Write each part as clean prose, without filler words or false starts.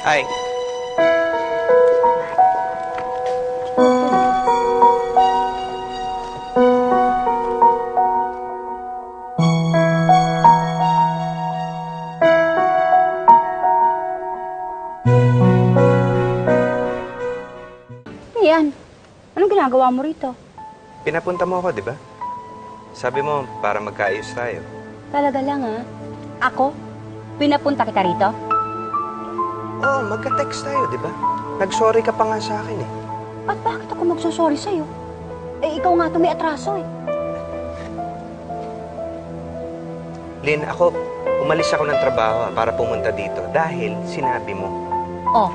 Ay. Yan. Anong ginagawa mo rito? Pinapunta mo ako, di ba? Sabi mo, para magkaayos tayo. Talaga lang, ha? Ako? Pinapunta kita rito? Oo, magka-text tayo, di ba? Nag-sorry ka pa nga sa akin, eh. At bakit ako magsusorry sa'yo? Eh, ikaw nga may atraso, eh. Lynn, umalis ako ng trabaho para pumunta dito dahil sinabi mo. Oh,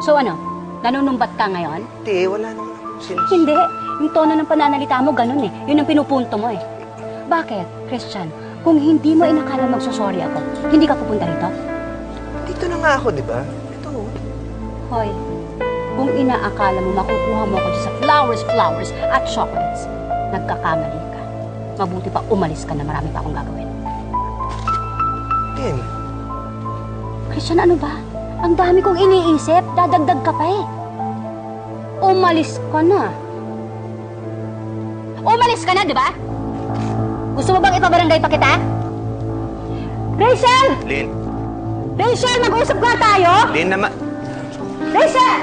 so ano? Nanunumbat ka ngayon? Hindi, wala naman akong sinas... Hindi. Yung tono ng pananalita mo, ganun eh. Yun ang pinupunto mo eh. Bakit, Christian? Kung hindi mo inakala magsusorry ako, hindi ka pupunta rito? Dito na nga ako, di ba? Ito. Hoy, kung inaakala mo makukuha mo ako sa flowers at chocolates, nagkakamali ka. Mabuti pa umalis ka na, marami pa akong gagawin. Lynn. Christian, ano ba? Ang dami kong iniisip, dadagdag ka pa eh. Umalis ka na. Umalis ka na, di ba? Gusto mo bang ipabarangay pa kita? Rachel! Lynn. Rachel, mag-usap nga tayo! Lynn naman... Rachel!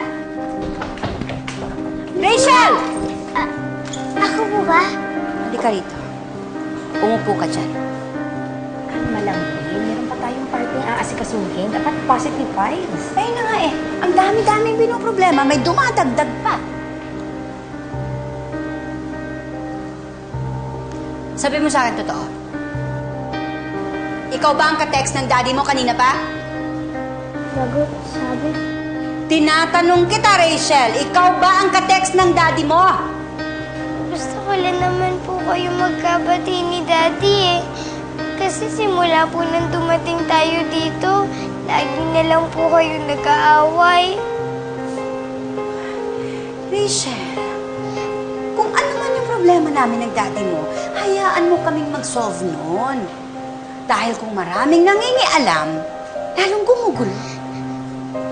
Rachel! Ako po ba? Hindi ka rito. Umupo ka dyan. Kalma lang, Lynn. Meron pa tayong party na aasikasuhin. Dapat positive vibes. Ayun na nga eh. Ang dami-daming binoproblema. May dumadagdag pa. Sabi mo sa akin totoo. Ikaw ba ang ka-text ng daddy mo kanina pa? Lagot, sabi. Tinatanong kita, Rachel. Ikaw ba ang ka-text ng daddy mo? Gusto ko lang naman po kayo magkabati ni Daddy eh. Kasi simula po nang dumating tayo dito, lagi na lang po kayo nag-aaway. Rachel, kung ano man yung problema namin ng daddy mo, hayaan mo kaming mag-solve noon. Dahil kung maraming nangingialam, lalong gumugulo.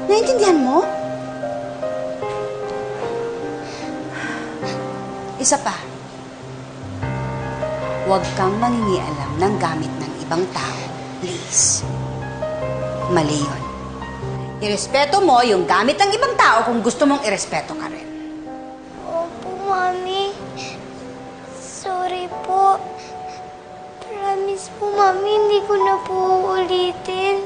Naintindihan mo? Isa pa. Huwag kang mangingialam ng gamit ng ibang tao. Please. Mali yun. Irespeto mo yung gamit ng ibang tao kung gusto mong irespeto ka rin. Opo, Mami. Sorry po. Promise po, Mami, hindi ko na po uulitin.